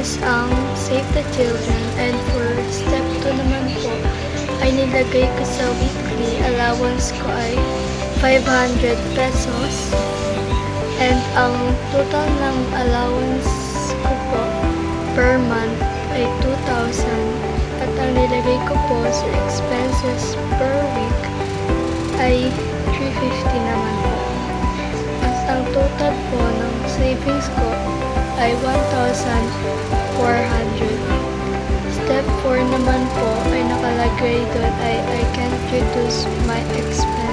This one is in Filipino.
is ang Save the Children, and for step 2 naman po ay nilagay ko sa weekly allowance ko ay 500 pesos, and ang total ng allowance ko po per month ay 2,000, at ang nilagay ko po sa expenses per week ay 350 naman po. At ang total po ng savings ko ay 1,400. Step 4 naman po ay nakalagay doon ay I can reduce my expenses.